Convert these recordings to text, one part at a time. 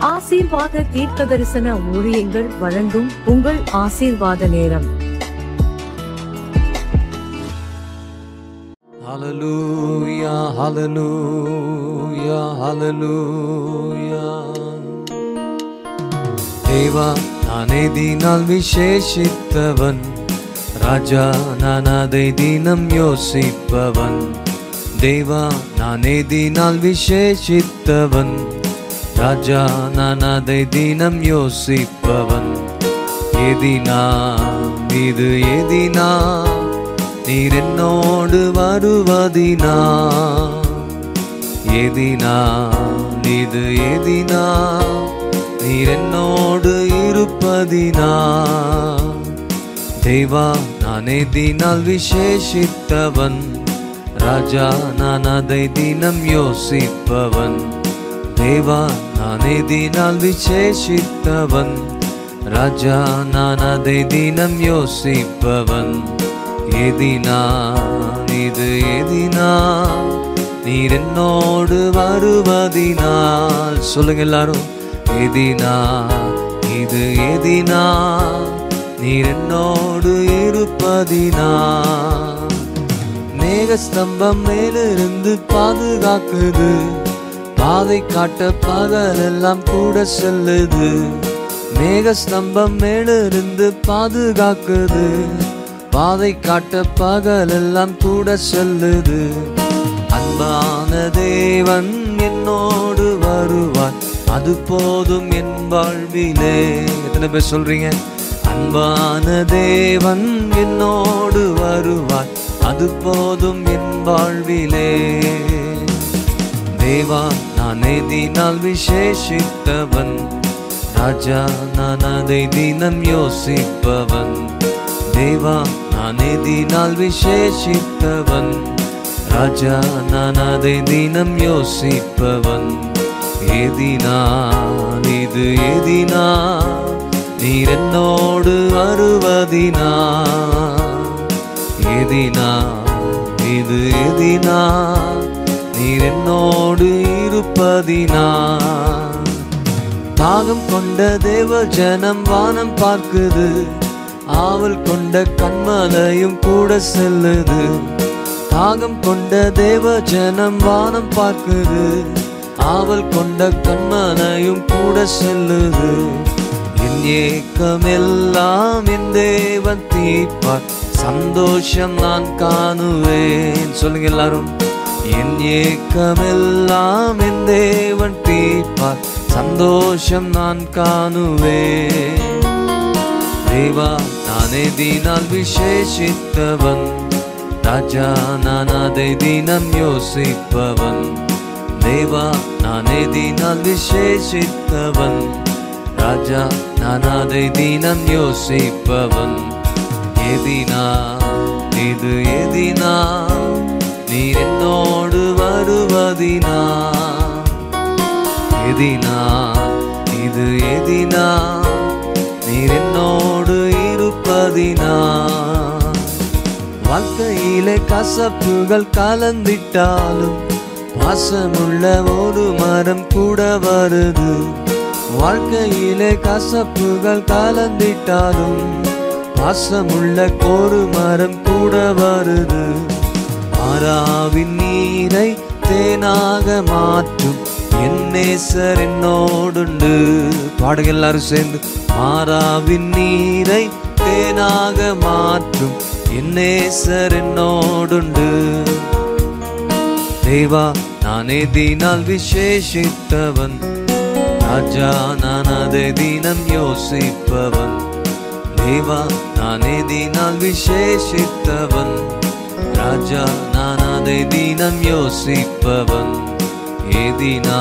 ஆசீர்வாத தீர்க்கதரிசன ஊழியங்கள் வழங்கும் உங்கள் ஆசீர்வாத நேரம். ஹல்லேலூயா ஹல்லேலூயா ஹல்லேலூயா. தேவா நானே தினால் விசேஷித்தவன், ராஜா நான் அதை தினம் யோசிப்பவன். தேவா நானே தினால் விசேஷித்தவன், ராஜா நான் அதை தினம் யோசிப்பவன். எதினா இது எதினா, நீர் என்னோடு வருவதினா. எதினா இது எதினா, நீர் என்னோடு இருப்பதினா. தேவா நான் எதினால் விசேஷித்தவன், ராஜா நான் அதை தினம் யோசிப்பவன். தேவா நான் எதினால் விசேஷித்தவன், ராஜா நான் அதை தினம் யோசிப்பவன். எதினா இது எதினா, நீர் என்னோடு வருவதினால். சொல்லுங்க எல்லாரும். எதினா இது எதினா, நீர் என்னோடு இருப்பதினா. மேகஸ்தம்பம் மேலிருந்து பாதுகாக்குது, பாதை காட்ட பகலெல்லாம் கூட செல்லுது. மேகஸ்தம்பம் மேலிருந்து பாதுகாக்குது, பாதை காட்ட பகலெல்லாம் கூட செல்லுது. அன்பான தேவன் என்னோடு வருவார், அது போதும் என் வாழ்விலே. எத்தனை பேர் சொல்றீங்க? அன்பான தேவன் என்னோடு வருவார், அது போதும் என் வாழ்விலே. தேவா நான் எதினால் விசேஷித்தவன், ராஜா நான் அதை தினம் யோசிப்பவன். தேவா நான் எதினால் விசேஷித்தவன், ராஜா நான் அதை தினம் யோசிப்பவன். எதினா இது எதினா, நீர் என்னோடு வருவதினா. எதினா இது எதினா, நீர் என்னோடு இருப்பதினா. தாகம் கொண்ட தேவ ஜனம் வானம் பார்க்குது, ஆவல் கொண்ட கண்மலையும் கூட செல்லுது. தாகம் கொண்ட தேவ ஜனம் வானம் பார்க்குது, ஆவல் கொண்ட கண்மலையும் கூட செல்லுது. என் ஏக்கம் எல்லாம் என் தேவன் தீர்ப்பார், சந்தோஷம் நான் காணுவேன். சொல்லுங்க எல்லாரும். என் ஏக்கமெல்லாம் என் தேவன் தீர்ப்பார், சந்தோஷம் நான் காணுவேன். தேவா நான் எதினால் விசேஷித்தவன், ராஜா நான் அதை தினம் யோசிப்பவன். தேவா நான் எதினால் விசேஷித்தவன், ராஜா நான் அதை தினம் யோசிப்பவன். எதினா இது எதினா, நீர் என்னோடு வருவதினா. எதினா இது எதினா, நீர் என்னோடு இருப்பதினா. வாழ்க்கையிலே கசப்புகள் கலந்திட்டாலும், பாசமுள்ள ஒரு மரம் கூட வருது. வாழ்க்கையிலே கசப்புகள் கலந்திட்டாலும், பாசமுள்ள ஒரு மரம் கூட வருது. மாறாவின் நீரை தேனாக மாற்றும் என் நேசர் என்னோடுண்டு. பாடுங்க எல்லாரும் சேர்ந்து. மாறாவின் நீரை தேனாக மாற்றும் என் நேசர் என்னோடுண்டு. தேவா நான் எதினால் விசேஷித்தவன், ராஜா நான் அதை தினம் யோசிப்பவன். தேவா நான் எதினால் விசேஷித்தவன், ராஜா நான் அதை தினம் யோசிப்பவன். எதினா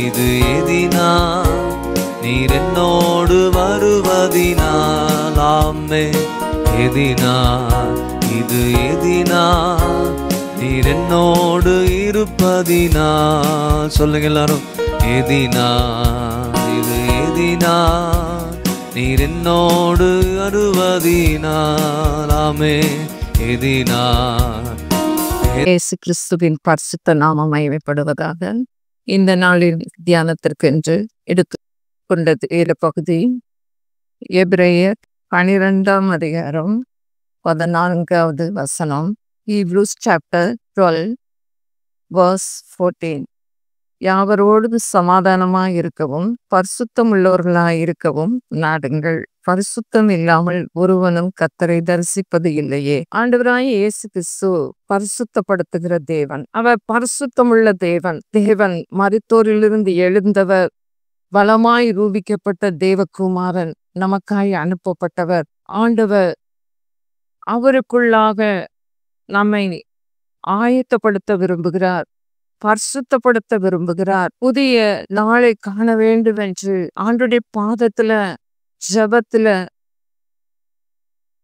இது எதினா, நீர் என்னோடு வருவதினால். ஆமே. எதினா இது எதினா, நீர் என்னோடு இருப்பதினால். சொல்லுங்க எல்லாரும். எதினா இது எதினா, நீர் என்னோடு வருவதினால். ஆமே. எதினா இயேசு கிறிஸ்துவின் பரிசுத்த நாமம் மகிமைப்படுவதாக. இந்த நாளின் தியானத்திற்கென்று எடுத்துக்கொண்டது வேத பகுதி எபிரேயர் 12ஆம் அதிகாரம் 14வது வசனம். Hebrews chapter 12 verse 14. யாவரோடு சமாதானமாய் இருக்கவும் பரிசுத்தம் உள்ளவர்களாய் இருக்கவும் நாடுங்கள். பரிசுத்தம் இல்லாமல் ஒருவனும் கர்த்தரை தரிசிப்பது இல்லையே. ஆண்டவராய் இயேசு கிறிஸ்து பரிசுத்தப்படுத்துகிற தேவன். அவர் பரிசுத்தமுள்ள தேவன். தேவன் மரித்தோரிலிருந்து எழுந்தவர். பலமாய் ரூபிக்கப்பட்ட தேவகுமாரன். நமக்காய் அனுப்பப்பட்டவர். ஆண்டவர் அவருக்குள்ளாக நம்மை ஆயத்தப்படுத்த விரும்புகிறார். பரிசுத்தப்படுத்த விரும்புகிறார். புதிய நாளை காண வேண்டும் என்று ஆண்டுடைய பாதத்துல ஜெபத்துல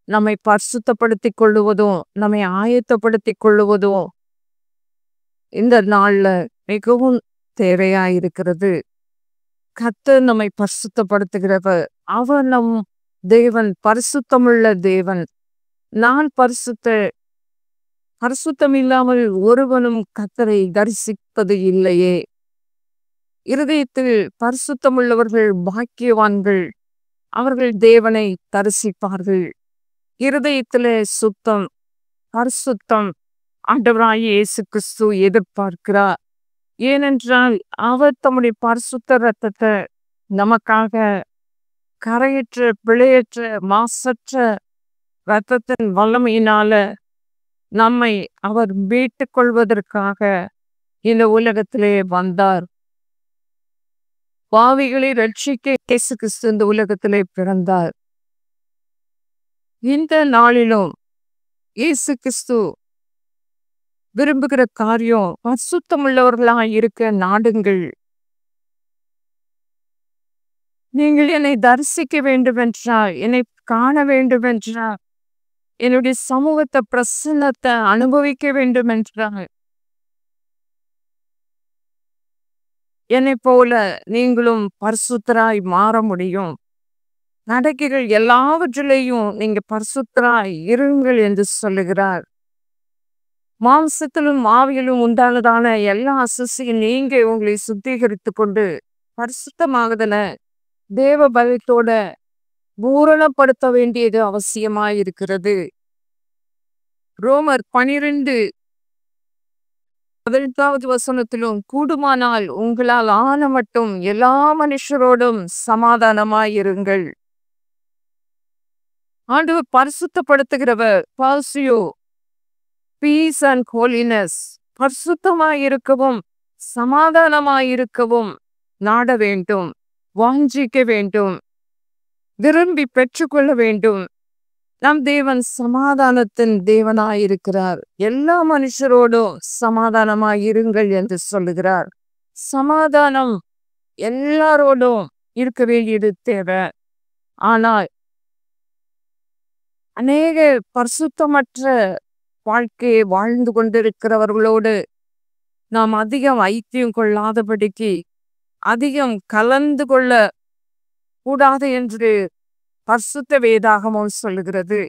நம்மை பரிசுத்தப்படுத்திக் கொள்ளுவதும் நம்மை ஆயத்தப்படுத்திக் கொள்ளுவதும் இந்த நாள்ல மிகவும் தேவையாயிருக்கிறது. கர்த்தர் நம்மை பரிசுத்தப்படுத்துகிறவர். அவர் நம் தேவன், பரிசுத்தமுள்ள தேவன். நான் பரிசுத்தம் இல்லாமல் ஒருவனும் கர்த்தரை தரிசிப்பது இல்லையே. இருதயத்தில் பரிசுத்தமுள்ளவர்கள் பாக்கியவான்கள். அவர்கள் தேவனை தரிசிப்பார்கள். இருதயத்திலே சுத்தம், பரிசுத்தம் ஆண்டவராகிய இயேசு கிறிஸ்து எதிர்பார்க்கிறார். ஏனென்றால் அவர் தம்முடைய பரிசுத்த இரத்தத்தை நமக்காக கரையற்ற, பிழையற்ற, மாசற்ற இரத்தத்தின் வல்லமையினால நம்மை அவர் மீட்டுக் கொள்வதற்காக இந்த உலகத்திலே வந்தார். பாவிகளை ரட்சிக்க இயேசு கிறிஸ்து இந்த உலகத்திலே பிறந்தார். இந்த நாளிலும் இயேசு கிறிஸ்து விரும்புகிற காரியம் பரிசுத்தமுள்ளவர்களாய் இருக்க நாடுங்கள். நீங்கள் என்னை தரிசிக்க வேண்டும் என்றால், என்னை காண வேண்டும் என்றால், என்னுடைய சமூகத்தை பிரசன்னத்தை அனுபவிக்க வேண்டும் என்றால், என்னை போல நீங்களும் பரிசுத்தராய் மாற முடியும். நடக்கைகள் எல்லாவற்றிலேயும் நீங்க பரிசுத்தராய் இருங்கள் என்று சொல்லுகிறார். மாம்சத்திலும் ஆவியிலும் உண்டானதான எல்லா அசுசியும் நீங்க உங்களை சுத்திகரித்து கொண்டு பரிசுத்தமாகுதல தேவ பலத்தோட பூரணப்படுத்த வேண்டியது அவசியமாயிருக்கிறது. ரோமர் 12:18 வசனத்திலும் கூடுமானால் உங்களால் ஆன மட்டும் எல்லா மனுஷரோடும் சமாதானமாயிருங்கள். ஆண்டவர் பரிசுத்தப்படுத்துகிறவர். பாசியோ பீஸ் அண்ட் ஹோலினஸ். பரிசுத்தமாயிருக்கவும் சமாதானமாயிருக்கவும் நாட வேண்டும், வாஞ்சிக்க வேண்டும், விரும்பி பெற்றுக்கொள்ள வேண்டும். நம் தேவன் சமாதானத்தின் தேவனாயிருக்கிறார். எல்லா மனுஷரோடும் சமாதானமாயிருங்கள் என்று சொல்லுகிறார். சமாதானம் எல்லாரோடும் இருக்க வேண்டியது தேவை. ஆனால் அநேக பரிசுத்தமற்ற வாழ்க்கையை வாழ்ந்து கொண்டிருக்கிறவர்களோடு நாம் அதிகம் ஐக்கியம் கொள்ளாதபடிக்கு, அதிகம் கலந்து கொள்ள கூடாது என்று பரிசுத்த வேதாகமம் சொல்லுகிறது.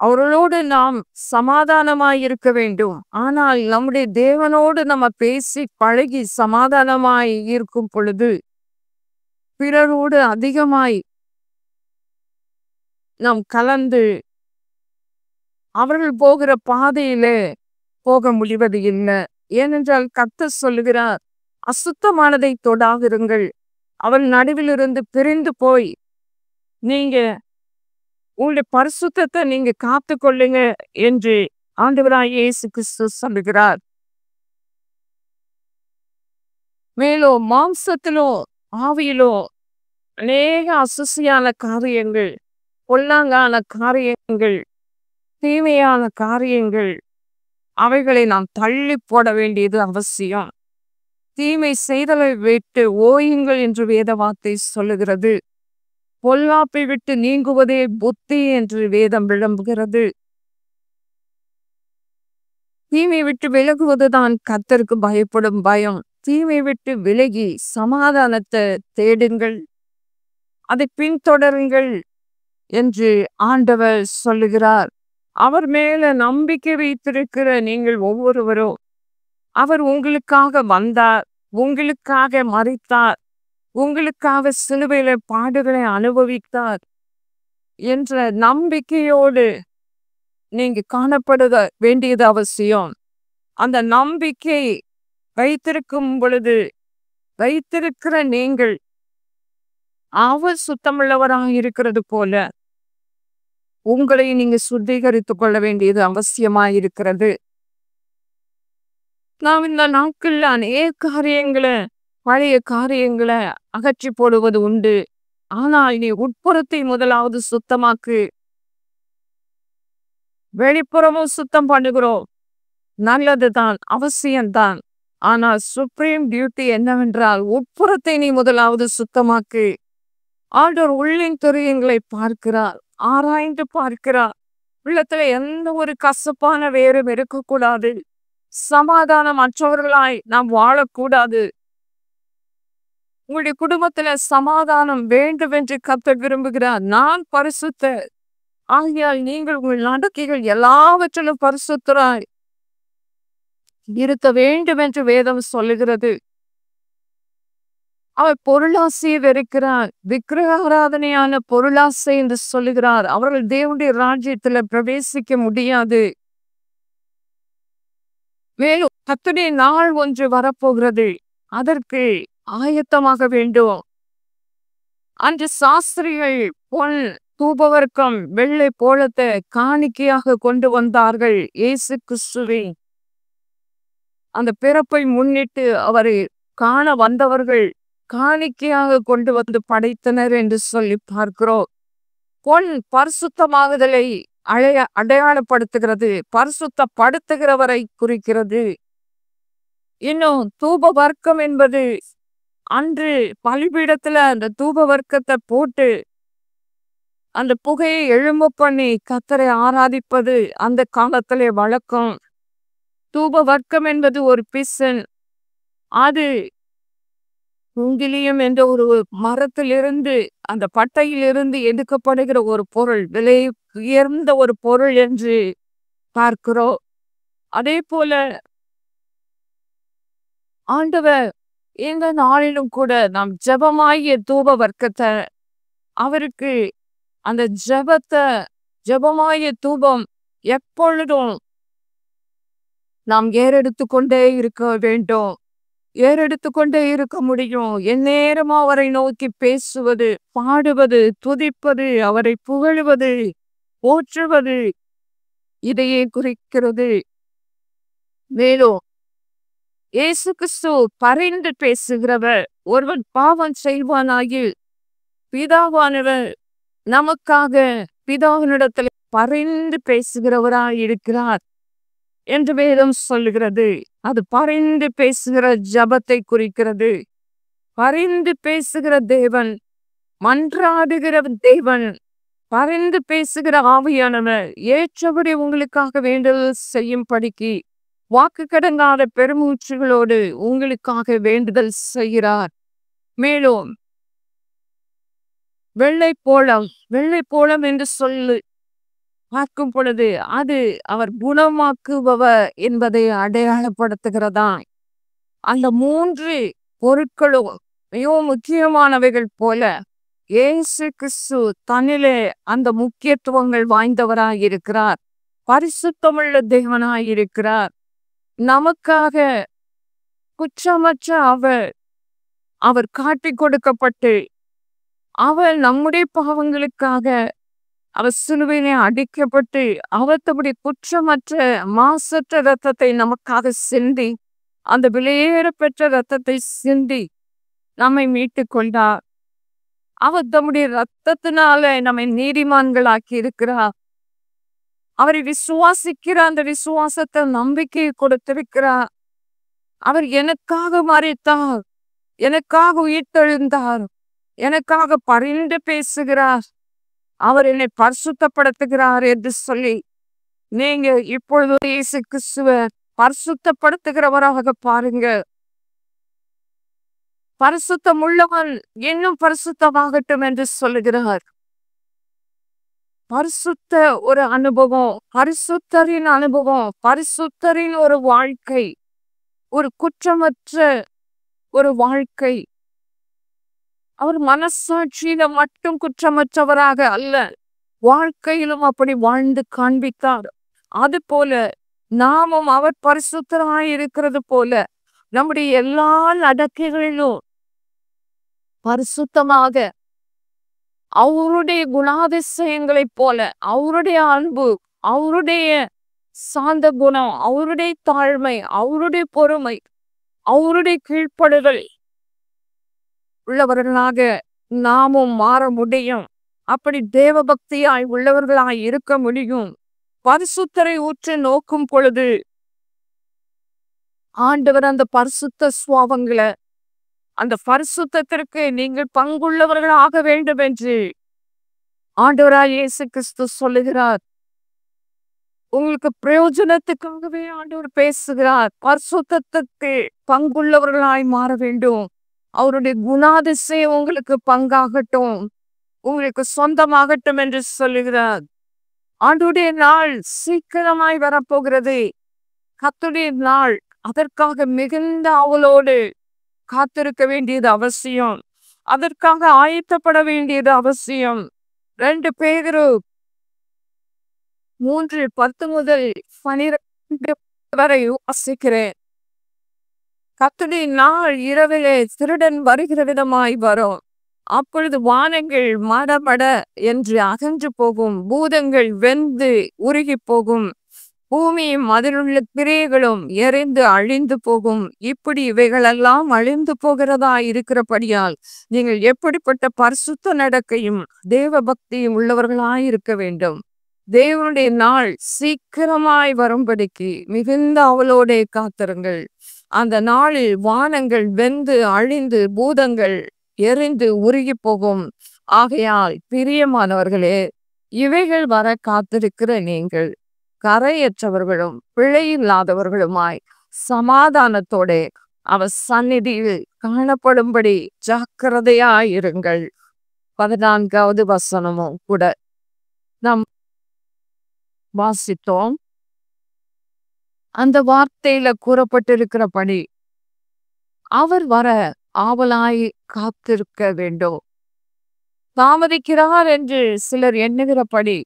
அவர்களோடு நாம் சமாதானமாய் இருக்க வேண்டும். ஆனால் நம்முடைய தேவனோடு நம்ம பேசி பழகி சமாதானமாய் இருக்கும் பொழுது பிறரோடு அதிகமாய் நாம் கலந்து அவர்கள் போகிற பாதையிலே போக முடிவது இல்லை. ஏனென்றால் கர்த்தர் சொல்லுகிறார், அசுத்தமானதை தொடாதிருங்கள், அவள் நடுவிலிருந்து பிரிந்து போய் நீங்க உங்களுடைய பரிசுத்தத்தை நீங்க காத்து கொள்ளுங்க என்று ஆண்டவராகிய இயேசு கிறிஸ்து சொல்லுகிறார். மேலும் மாம்சத்திலோ ஆவியிலோ அநேக அசுசியான காரியங்கள், பொல்லாங்கான காரியங்கள், தீமையான காரியங்கள், அவைகளை நாம் தள்ளி போட வேண்டியது அவசியம். தீமை செய்தலை விட்டு ஓயுங்கள் என்று வேத வார்த்தை சொல்லுகிறது. பொல்லாப்பை விட்டு நீங்குவதே புத்தி என்று வேதம் விளம்புகிறது. தீமை விட்டு விலகுவதுதான் கர்த்தருக்கு பயப்படும் பயம். தீமை விட்டு விலகி சமாதானத்தை தேடுங்கள், அதை பின்தொடருங்கள் என்று ஆண்டவர் சொல்லுகிறார். அவர் மேல நம்பிக்கை வைத்திருக்கிற நீங்கள் ஒவ்வொருவரும், அவர் உங்களுக்காக வந்தார், உங்களுக்காக மரித்தார், உங்களுக்காக சிலுவையில பாடுகளை அனுபவித்தார் என்ற நம்பிக்கையோடு நீங்க காணப்படுத வேண்டியது அவசியம். அந்த நம்பிக்கை வைத்திருக்கும் பொழுது வைத்திருக்கிற நீங்கள் அவர் சுத்தமுள்ளவராக இருக்கிறது போல உங்களை நீங்க சுத்திகரித்துக் கொள்ள வேண்டியது அவசியமாயிருக்கிறது. நாம் இந்த நாட்கள்ல அநேக காரியங்களை பழைய காரியங்களை அகற்றி போடுவது உண்டு. ஆனால் நீ உட்புறத்தை முதலாவது சுத்தமாக்கு. வெளிப்புறமும் சுத்தம் பண்ணுகிறோம், நல்லதுதான், அவசியம்தான். ஆனால் சுப்ரீம் டியூட்டி என்னவென்றால் உட்புறத்தை நீ முதலாவது சுத்தமாக்கு. ஆண்டவர் உள்ளின் துரியங்களை பார்க்கிறார், ஆராய்ந்து பார்க்கிறார். உள்ளத்துல எந்த ஒரு கசப்பான வேறும் இருக்கக்கூடாது. சமாதானம் மற்றவர்களாய் நாம் வாழக்கூடாது. உங்களுடைய குடும்பத்துல சமாதானம் வேண்டும் என்று கர்த்தர் விரும்புகிறார். நான் பரிசுத்தர், ஆகையால் நீங்கள் உங்கள் நடக்கைகள் எல்லாவற்றிலும் பரிசுத்தராய் இருக்க வேண்டும் என்று வேதம் சொல்லுகிறது. அவர் பொருளாசையை வெறுக்கிறார். விக்கிரக ஆராதனையான பொருளாசை என்று சொல்லுகிறார். அவர்கள் தேவனுடைய ராஜ்யத்துல பிரவேசிக்க முடியாது. மேலும் கர்த்தருடைய நாள் ஒன்று வரப்போகிறது, அதற்கு ஆயத்தமாக வேண்டும். அன்று சாஸ்திரிகள் பொன், தூபவர்க்கம், வெள்ளை போலத்தை காணிக்கையாக கொண்டு வந்தார்கள். இயேசு கிறிஸ்துவை அந்த பிறப்பை முன்னிட்டு அவரை காண வந்தவர்கள் காணிக்கையாக கொண்டு வந்து படைத்தனர் என்று சொல்லி பார்க்கிறோம். பொன் பரிசுத்தமாகுதலை அடையாளப்படுத்துகிறது, பரிசுத்தப்படுத்துகிறவரை குறிக்கிறது. இன்னும் தூப வர்க்கம் என்பது அன்று பலிபீடத்துல அந்த தூப வர்க்கத்தை போட்டு அந்த புகையை எழும்ப பண்ணி கர்த்தரை ஆராதிப்பது அந்த காலத்திலே வழக்கம். தூப வர்க்கம் என்பது ஒரு பிசன். அது குங்கிலியம் என்ற ஒரு மரத்திலிருந்து, அந்த பட்டையிலிருந்து எடுக்கப்படுகிற ஒரு பொருள், விலை உயர்ந்த ஒரு பொருள் என்று பார்க்கிறோம். அதே போல ஆண்டவர் இந்த நாளிலும் கூட நாம் ஜெபமாகிய தூப வர்க்கத்தை அவருக்கு அந்த ஜெபமாகிய தூபம் எப்பொழுதும் நாம் ஏறெடுத்து கொண்டே இருக்க வேண்டும். ஏறெடுத்து கொண்டே இருக்க முடியும். எந்நேரமும் அவரை நோக்கி பேசுவது, பாடுவது, துதிப்பது, அவரை புகழுவது, போற்றுவது, இதையே குறிக்கிறது. மேலும் இயேசு கிறிஸ்து பரிந்து பேசுகிறவர். ஒருவன் பாவம் செய்வானாகில் பிதாவானவர் நமக்காக பிதாவினிடத்தில் பரிந்து பேசுகிறவராய் இருக்கிறார் என்று வேதம் சொல்லுகிறது. அது பரிந்து பேசுகிற ஜபத்தை குறிக்கிறது. பரிந்து பேசுகிற தேவன், மன்றாடுகிற தேவன், பரிந்து பேசுகிற ஆவியானவர் ஏற்றபடி உங்களுக்காக வேண்டுதல் செய்யும்படிக்கு வாக்கு கடங்காத பெருமூச்சுகளோடு உங்களுக்காக வேண்டுதல் செய்கிறார். மேலும் வெள்ளை போலம் என்று சொல்லு பார்க்கும் பொழுது அது அவர் குணமாக்குபவர் என்பதை அடையாளப்படுத்துகிறதா. அந்த 3 பொருட்களும் மிகவும் முக்கியமானவைகள் போல இயேசு கிறிஸ்து தன்னிலே அந்த முக்கியத்துவங்கள் வாய்ந்தவராய் இருக்கிறார். பரிசுத்தமுள்ள தேவனாய் இருக்கிறார். நமக்காக குற்றமற்ற அவர் காட்டிக் கொடுக்கப்பட்டு அவர் நம்முடைய பாவங்களுக்காக அவர் சிலுவையிலே அடிக்கப்பட்டு அவர் தம்முடைய குற்றமற்ற மாசற்ற இரத்தத்தை நமக்காக சிந்தி, அந்த விலையேற பெற்ற இரத்தத்தை சிந்தி நம்மை மீட்டு கொண்டார். அவர் தம்முடைய இரத்தத்தினால நம்மை நீதிமான்களாக்கி இருக்கிறார். அவரை விசுவாசிக்கிற அந்த விசுவாசத்தை நம்பிக்கையை கொடுத்திருக்கிறார். அவர் எனக்காக மரித்தார், எனக்காக உயிர்த்தெழுந்தார், எனக்காக பரிந்து பேசுகிறார், அவர் என்னை பரிசுத்தப்படுத்துகிறார் என்று சொல்லி நீங்க இப்பொழுது இயேசு கிறிஸ்துவை பரிசுத்தப்படுத்துகிறவராக பாருங்க. பரிசுத்தம் உள்ளவன் இன்னும் பரிசுத்தமாகட்டும் என்று சொல்லுகிறார். பரிசுத்த ஒரு அனுபவம், பரிசுத்தரின் அனுபவம், பரிசுத்தரின் ஒரு வாழ்க்கை, ஒரு குற்றமற்ற ஒரு வாழ்க்கை. அவர் மனசாட்சியில மட்டும் குற்றமற்றவராக அல்ல, வாழ்க்கையிலும் அப்படி வாழ்ந்து காண்பித்தார். அது போல நாமும் அவர் பரிசுத்தராய் இருக்கிறது போல நம்முடைய எல்லா நடக்கைகளிலும் பரிசுத்தமாக அவருடைய குணாதிசயங்களைப் போல அவருடைய அன்பு, அவருடைய சாந்த குணம், அவருடைய தாழ்மை, அவருடைய பொறுமை, அவருடைய கீழ்ப்படுதல் உள்ளவர்களாக நாமும் மாற முடியும். அப்படி தேவ பக்தியாய் உள்ளவர்களாய் இருக்க முடியும். பரிசுத்தரை உற்று நோக்கும் பொழுது ஆண்டவர் அந்த பரிசுத்த சுவாபங்களை, அந்த பரிசுத்தத்திற்கு நீங்கள் பங்குள்ளவர்களாக வேண்டும் என்று ஆண்டவராய் இயேசு கிறிஸ்து சொல்லுகிறார். உங்களுக்கு பிரயோஜனத்துக்காகவே ஆண்டவர் பேசுகிறார். பரிசுத்தத்திற்கு பங்குள்ளவர்களாய் மாற வேண்டும். அவருடைய குணாதிசயம் உங்களுக்கு பங்காகட்டும், உங்களுக்கு சொந்தமாகட்டும் என்று சொல்லுகிறார். ஆண்டவருடைய நாள் சீக்கிரமாய் வரப்போகிறது. கர்த்தருடைய நாள், அதற்காக மிகுந்த ஆவலோடு காத்திருக்க வேண்டியது அவசியம். அதற்காக ஆயத்தப்பட வேண்டியது அவசியம். 2 பேதுரு 3:10 முதல் 12 வரை வாசிக்கிறேன். கர்த்தருடைய நாள் இரவிலே திருடன் வருகிற விதமாய் வரும். அப்பொழுது வானங்கள் மடமட என்று அகன்று போகும், பூதங்கள் வெந்து உருகி போகும், பூமியும் அதிலுள்ள கிரியைகளும் எரிந்து அழிந்து போகும். இப்படி இவைகளெல்லாம் அழிந்து போகிறதா இருக்கிறபடியால் நீங்கள் எப்படிப்பட்ட பரிசுத்த நடக்கையும் தேவ பக்தியும் உள்ளவர்களாய் இருக்க வேண்டும். தேவனுடைய நாள் சீக்கிரமாய் வரும்படிக்கு மிகுந்த அவளோடே காத்திருங்கள். அந்த நாளில் வானங்கள் வெந்து அழிந்து பூதங்கள் எரிந்து உருகி போகும். ஆகையால் பிரியமானவர்களே, இவைகள் வர காத்திருக்கிற நீங்கள் கரையற்றவர்களும் பிழையில்லாதவர்களுமாய் சமாதானத்தோட அவர் சந்நிதியில் காணப்படும்படி ஜாக்கிரதையாயிருங்கள். 14வது வசனமும் கூட நாம் வாசித்தோம். அந்த வார்த்தையில கூறப்பட்டிருக்கிறபடி அவர் வர ஆவலாய் காத்திருக்க வேண்டும். தாமதிக்கிறார் என்று சிலர் எண்ணுகிறபடி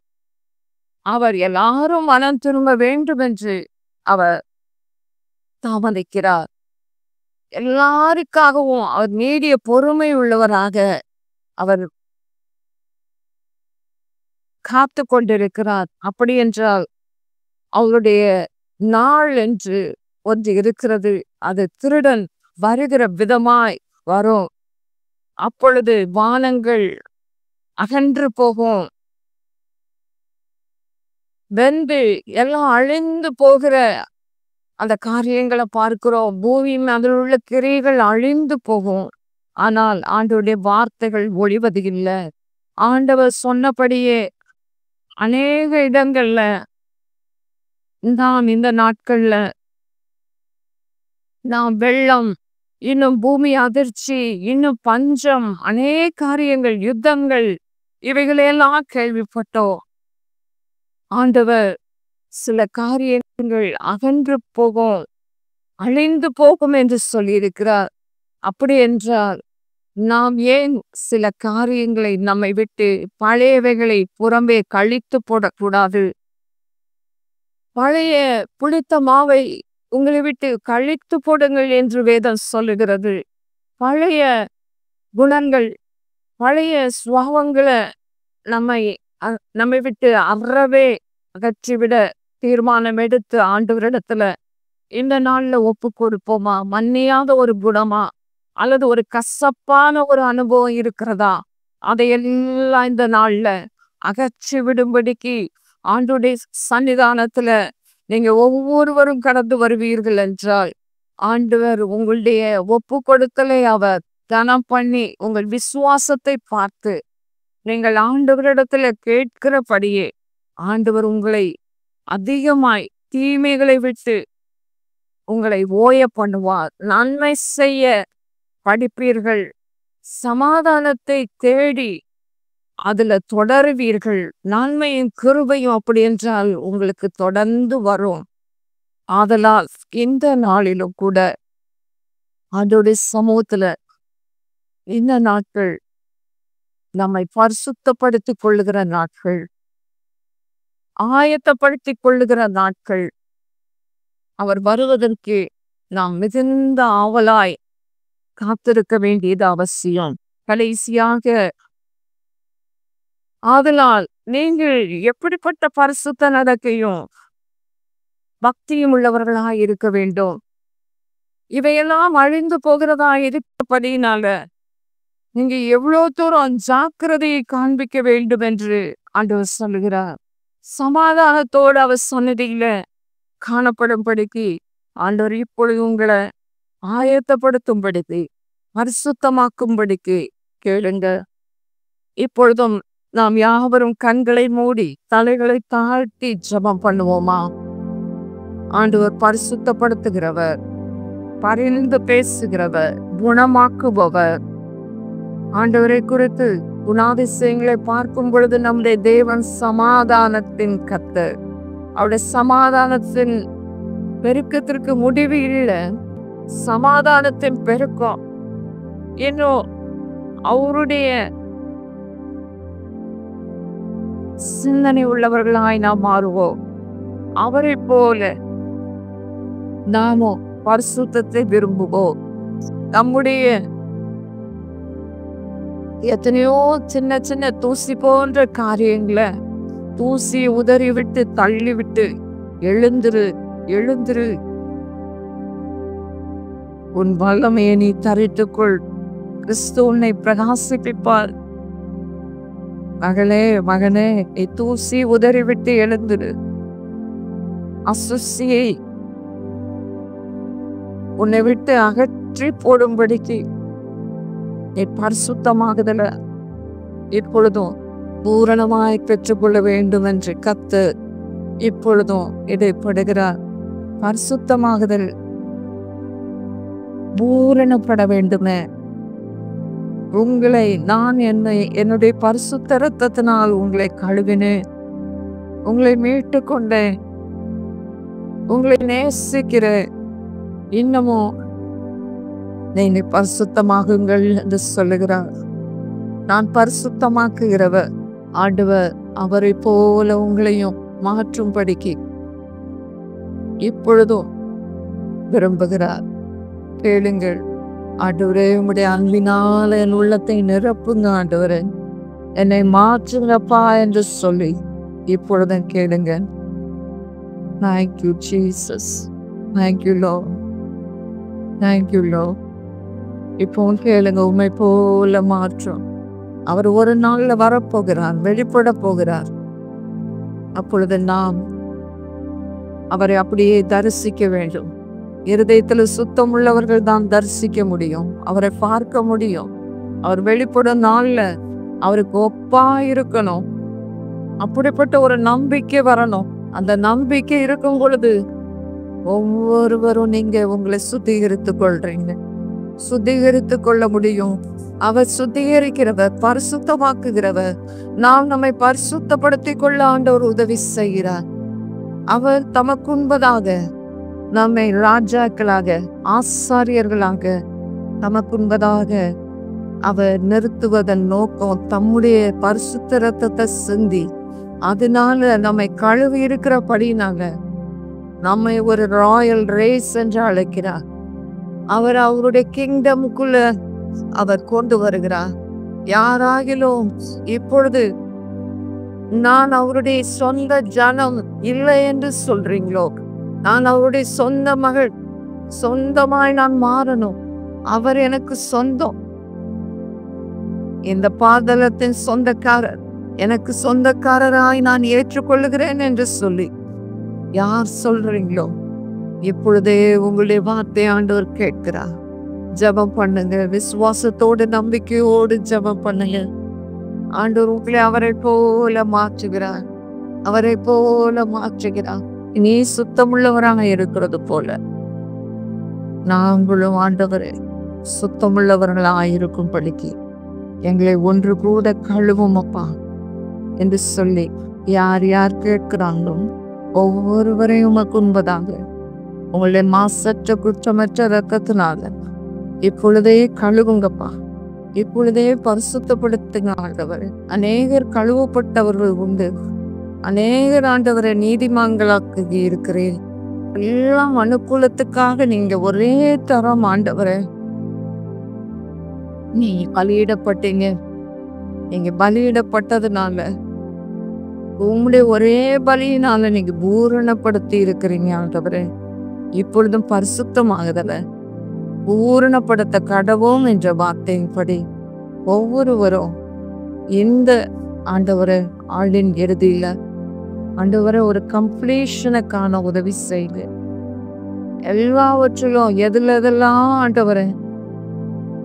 அவர் எல்லாரும் மனம் திரும்ப வேண்டும் என்று அவர் தாமதிக்கிறார். எல்லாருக்காகவும் அவர் நீடிய பொறுமை உள்ளவராக அவர் காத்து கொண்டிருக்கிறார். அப்படி என்றால் அவருடைய நாள் என்று ஒன்று இருக்கிறது. அது திருடன் வருகிற விதமாய் வரும். அப்பொழுது வானங்கள் அகன்று போகும், வெந்து எல்லாம் அழிந்து போகிற அந்த காரியங்களை பார்க்கிறோம். பூமியும் அதில் உள்ள கிரியைகள் அழிந்து போகும். ஆனால் ஆண்டவருடைய வார்த்தைகள் ஒழிவது இல்லை. ஆண்டவர் சொன்னபடியே அநேக இடங்கள்ல நாம் இந்த நாட்கள்ல நாம் வெள்ளம், இன்னும் பூமி அதிர்ச்சி, இன்னும் பஞ்சம், அநேக காரியங்கள், யுத்தங்கள், இவைகளெல்லாம் கேள்விப்பட்டோம். ஆண்டவர் சில காரியங்கள் அகன்று போகும், அழிந்து போகும் என்று சொல்லியிருக்கிறார். அப்படி என்றால் நாம் ஏன் சில காரியங்களை நம்மை விட்டு பழையவைகளை புறம்பே கழித்து போடக்கூடாது? பழைய புளித்த மாவை உங்களை விட்டு கழித்து போடுங்கள் என்று வேதம் சொல்லுகிறது. பழைய குணங்கள், பழைய சுபாவங்களை நம்மை விட்டு அறவே அகற்றிவிட தீர்மானம் எடுத்து ஆண்டவரிடத்துல இந்த நாள்ல ஒப்பு கொடுப்போமா? மன்னியாத ஒரு குணமா அல்லது ஒரு கசப்பான ஒரு அனுபவம் இருக்கிறதா? அதையெல்லாம் இந்த நாள்ல அகற்றி விடும்படிக்கு ஆண்டவருடைய சன்னிதானத்துல நீங்க ஒவ்வொருவரும் கடந்து வருவீர்கள் என்றால் ஆண்டவர் உங்களுடைய ஒப்பு கொடுத்தலை அவர் கனம் பண்ணி உங்கள் விசுவாசத்தை பார்த்து நீங்கள் ஆண்டவரிடத்துல கேட்கிறபடியே ஆண்டவர் உங்களை அதிகமாய் தீமைகளை விட்டு உங்களை ஓய பண்ணுவார். நன்மை செய்ய படிப்பீர்கள், சமாதானத்தை தேடி அதுல தொடருவீர்கள். நன்மையும் கிருபையும் அப்படி என்றால் உங்களுக்கு தொடர்ந்து வரும். ஆதலால் இந்த நாளிலும் கூட அதோடைய சமூகத்துல இந்த நாட்கள் நம்மை பரிசுத்தப்படுத்திக் கொள்ளுகிற நாட்கள், ஆயத்தப்படுத்திக் கொள்ளுகிற நாட்கள். அவர் வருவதற்கு நாம் மிகுந்த ஆவலாய் காத்திருக்க வேண்டியது அவசியம். கடைசியாக, ஆதலால் நீங்கள் எப்படிப்பட்ட பரிசுத்த நடக்கையும் பக்தியும் உள்ளவர்களாய் இருக்க வேண்டும். இவையெல்லாம் அழிந்து போகிறதா இருப்படினால நீங்க எவ்வளவு தூரம் ஜாக்கிரதையை காண்பிக்க வேண்டும் என்று ஆண்டவர் சொல்லுகிறார். சமாதானத்தோடு அவர் சன்னதியில காணப்படும்படிக்கு ஆண்டவர் இப்பொழுது உங்களை ஆயத்தப்படுத்தும்படிக்கு, பரிசுத்தமாக்கும்படிக்கு கேளுங்க. இப்பொழுதும் நாம் யாவரும் கண்களை மூடி தலைகளை தாழ்த்தி ஜெபம் பண்ணுவோமா? ஆண்டவர் பரிசுத்தப்படுத்துகிறவர், பரிந்து பேசுகிறவர், குணமாக்குபவர். ஆண்டவரை குறித்து குணாதிசயங்களை பார்க்கும் பொழுது நம்முடைய தேவன் சமாதானத்தின் கர்த்தர். அவருடைய சமாதானத்தின் பெருக்கத்திற்கு முடிவு இல்லை. சமாதானத்தின் பெருக்கம் இன்னும் அவருடைய சிந்தனை உள்ளவர்களாய் நாம் மாறுவோம். அவரை போல நாமும் பரிசுத்தத்தை விரும்புவோம். நம்முடைய எத்தனையோ சின்ன சின்ன தூசி போன்ற காரியங்களை தூசி உதறி விட்டு தள்ளி விட்டு எழுந்திரு எழுந்திரு, உன் வல்லமையை நீ தரித்துக்கொள், கிறிஸ்து உன்னை பிரகாசிப்பிப்பார். மகளே மகனே, நீ தூசி உதறி விட்டு எழுந்திரு. அசுசியை உன்னை விட்டு அகற்றி போடும்படிக்கு நீ பரிசுத்தமாகுதல இப்பொழுதும் பூரணமாய் பெற்றுக்கொள்ள வேண்டும் என்று கர்த்தர் இப்பொழுதும் இடைப்படுகிறார். பரிசுத்தமாகுதல் பூரணப்பட வேண்டுமே. உங்களை நான் என்னுடைய பரிசுத்த இரத்தத்தினால் உங்களை கழுவினேன், உங்களை மீட்டு கொண்டேன், உங்களை நேசிக்கிறேன். இன்னமும் நீங்க பரிசுத்தமாகுங்கள் என்று சொல்லுகிறார். நான் பரிசுத்தமாக்குகிறவர். ஆண்டவர் அவரை போல உங்களையும் மாற்றும்படிக்கு இப்பொழுதும் விரும்புகிறார். கேளுங்கள். ஆண்டவரே, உம்முடைய அன்பினால என் உள்ளத்தை நிரப்புங்க. ஆண்டவரே, என்னை மாற்றுங்கப்பா என்று சொல்லி இப்பொழுதும் கேளுங்க. Thank you, Jesus. Thank you, Lord. Thank you, Lord. இப்போ கேளுங்க. உண்மை போல மாற்றம் அவர் ஒரு நாள்ல வரப்போகிறார், வெளிப்பட போகிறார். அப்பொழுது நாம் அவரை அப்படியே தரிசிக்க வேண்டும். இருதயத்துல சுத்தம் உள்ளவர்கள் தான் தரிசிக்க முடியும், அவரை பார்க்க முடியும். அவர் வெளிப்படும் நாள்ல அவருக்கு ஒப்பா இருக்கணும். அப்படிப்பட்ட ஒரு நம்பிக்கை வரணும். அந்த நம்பிக்கை இருக்கும் பொழுது ஒவ்வொருவரும் நீங்க உங்களை சுத்திகரித்துக் கொள்றீங்க, சுத்திகரித்துக் கொள்ள முடியும். அவர் சுத்திகரிக்கிறவர், பரிசுத்தமாக்குகிறவர். நாம் நம்மை பரிசுத்தப்படுத்திக் கொள்ள ஆண்டவர் உதவி செய்கிறார். அவர் தமக்குன்பதாக நம்மை ராஜாக்களாக, ஆசாரியர்களாக தமக்குன்பதாக அவர் நிறுத்துவதன் நோக்கம் தம்முடைய பரிசுத்த இரத்தத்தை சிந்தி அதனால நம்மை கழுவி இருக்கிறபடினால நம்மை ஒரு ராயல் ரேஸ் என்று அழைக்கிறார். அவர் அவருடைய கிங்டமுக்குள்ள அவர் கொண்டு வருகிறார். யாராகிலும் இப்பொழுது நான் அவருடைய சொந்த ஜனம் இல்லை என்று சொல்றீங்களோ, நான் அவருடைய சொந்த மகள், சொந்தமாய் நான் மாறணும், அவர் எனக்கு சொந்தம், இந்த பாதலத்தின் சொந்தக்காரர், எனக்கு சொந்தக்காரராய் நான் ஏற்றுக்கொள்ளுகிறேன் என்று சொல்லி யார் சொல்றீங்களோ, இப்பொழுதே உங்களுடைய வார்த்தை ஆண்டவர் கேட்கிறார். ஜெபம் பண்ணுங்க. விசுவாசத்தோடு நம்பிக்கையோடு ஜெபம் பண்ணுங்க. ஆண்டவர் உங்களை அவரை போல மாற்றுகிறார், அவரை போல மாற்றுகிறார். நீ சுத்தமுள்ளவராக இருக்கிறது போல நாங்களும் ஆண்டவரே சுத்தமுள்ளவர்களாயிருக்கும்படிக்கு எங்களை ஒன்று கூட கழுவும் அப்பா என்று சொல்லி யார் யார் கேட்கிறாங்களோ ஒவ்வொருவரையும் உமக்கு உண்பதாக உங்களுடைய மாசற்ற குற்றமற்ற இரத்தத்தினால இப்பொழுதே கழுவுங்கப்பா. இப்பொழுதே பரிசுத்தப்படுத்துங்க ஆண்டவர். அநேகர் கழுவப்பட்டவர்கள் உண்டு. அநேகர் ஆண்டவரை நீதிமான்களாக்கி இருக்கிறேன். எல்லாம் அனுகூலத்துக்காக நீங்க ஒரே தரம் ஆண்டவரை நீ பலியிடப்பட்டீங்க. நீங்க பலியிடப்பட்டதுனால உங்களுடைய ஒரே பலியினால நீங்க பூரணப்படுத்தி இருக்கிறீங்க ஆண்டவரே. இப்பொழுதும் பரிசுத்தமாகுதல பூரணப்படுத்த கடவும் என்ற வார்த்தையின்படி ஒவ்வொருவரும் இந்த ஆண்டவரை ஆளின் இறுதியில ஆண்டவரை ஒரு கம்ப்ளீஷனுக்கான உதவி செய்து எல்லாவற்றிலும் எதெல்லாம் ஆண்டவரை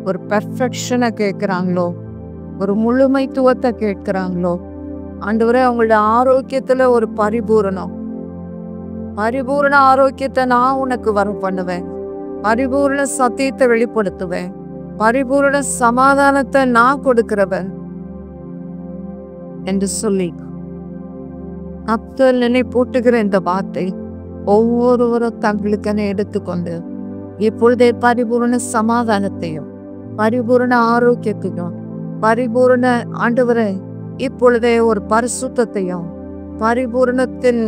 ஒரு பெர்ஃபெக்ஷனை கேட்கிறாங்களோ, ஒரு முழுமைத்துவத்தை கேட்கிறாங்களோ ஆண்டவரே, அவங்களோட ஆரோக்கியத்துல ஒரு பரிபூரண ஆரோக்கியத்தை நான் உனக்கு வர பண்ணுவேன். பரிபூர்ண சத்தியத்தை வெளிப்படுத்துவேன். பரிபூர்ண சமாதானத்தை நான் கொடுக்கிறவன் என்று சொல்லி அப்பல் நினைப்பூட்டுகிற இந்த வார்த்தை ஒவ்வொருவரும் தங்களுக்கென எடுத்துக்கொண்டு இப்பொழுதே பரிபூர்ண சமாதானத்தையும் பரிபூர்ண ஆரோக்கியத்தையும் பரிபூர்ண ஆண்டவரை இப்பொழுதே ஒரு பரிசுத்தத்தையும் பரிபூர்ணத்தின்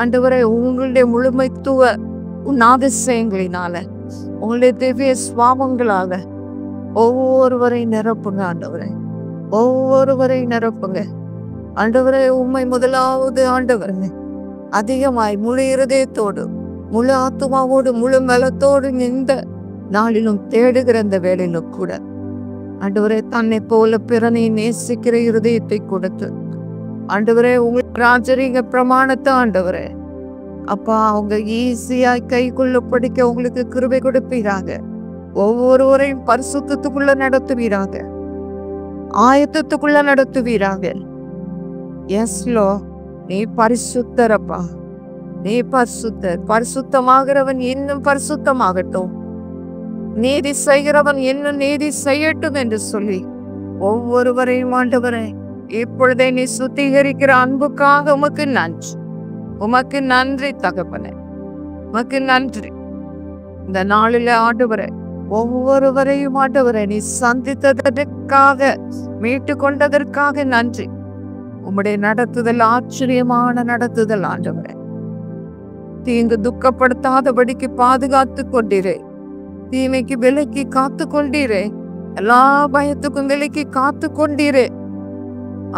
ஆண்டவரை உங்களுடைய முழுமைத்துவ அதிசயங்களினால உங்களுடைய திவ்ய சுவாபங்களால ஒவ்வொருவரை நிரப்புங்க ஆண்டவரை. ஒவ்வொருவரை நிரப்புங்க ஆண்டவரை. உண்மை முதலாவது ஆண்டவரை அதிகமாய் முழு இருதயத்தோடு முழு ஆத்மாவோடு முழு பலத்தோடு இந்த நாளிலும் தேடுகிற இந்த வேலையிலும் கூட ஆண்டவரே தன்னை போல பிறனை நேசிக்கிற இருதயத்தை கொடுத்து ஆண்டவரே உங்களுக்கு ராஜரீக பிரமாணத்தை ஆண்டவரே அப்பா அவங்க ஈஸியாய் கைக்குள்ள படிக்க உங்களுக்கு கிருபை கொடுப்பீராக. ஒவ்வொருவரையும் பரிசுத்தத்துக்குள்ள நடத்துவீராக, ஆயத்தத்துக்குள்ள நடத்துவீராக. எஸ்லோ நீ பரிசுத்தரப்பா, நீ பரிசுத்தர். பரிசுத்தமாகிறவன் இன்னும் பரிசுத்தமாகட்டும், நீதி செய்கிறவன் இன்னும் நீதி செய்யட்டும் என்று சொல்லி ஒவ்வொருவரையும் ஆண்டவரை இப்பொழுதே நீ சுத்திகரிக்கிற அன்புக்காக உமக்கு நன்றி. உமக்கு நன்றி தகப்பனே, உமக்கு நன்றி. இந்த நாளில ஆண்டவரே ஒவ்வொருவரையும் ஆண்டவரை நீ சந்தித்ததற்காக மீட்டு கொண்டதற்காக நன்றி. உம்முடைய நடத்துதல் ஆச்சரியமான நடத்துதல் ஆண்டவரே. தீங்கு துக்கப்படுத்தாதபடிக்கு பாதுகாத்து கொண்டீரே, தீமைக்கு விலக்கி காத்து கொண்டீரே, எல்லா பயத்துக்கும் விலக்கி காத்து கொண்டீரே.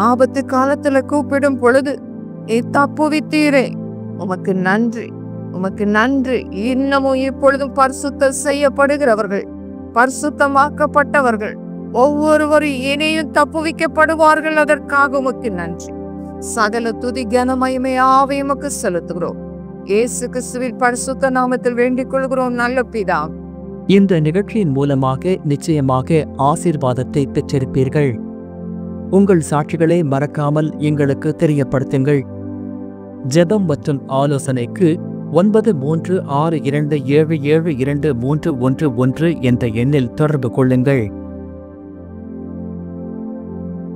ஆபத்து காலத்துல கூப்பிடும் பொழுது நீ தப்புவித்தீரே. உமக்கு நன்றி, உமக்கு நன்றி. இன்னமும் இப்பொழுதும் பரிசுத்த செய்யப்படுகிறவர்கள், பரிசுத்தமாக்கப்பட்டவர்கள் ஒவ்வொருவரும் இனியும் தப்புவிக்கப்படுவார்கள். அதற்காக உமக்கு நன்றி. சகல துதி கனமகிமை ஆவி உமக்கு செலுத்துகிறோம். இயேசு கிறிஸ்துவின் பரிசுத்த நாமத்தில் வேண்டிக் கொள்கிறோம் நல்ல பிதா. இந்த நிகழ்ச்சியின் மூலமாக நிச்சயமாக ஆசீர்வாதத்தை பெற்றிருப்பீர்கள். உங்கள் சாட்சிகளை மறக்காமல் எங்களுக்கு தெரியப்படுத்துங்கள். ஜெபம் மற்றும் ஆலோசனைக்கு 9362777231 என்ற எண்ணில் தொடர்பு கொள்ளுங்கள்.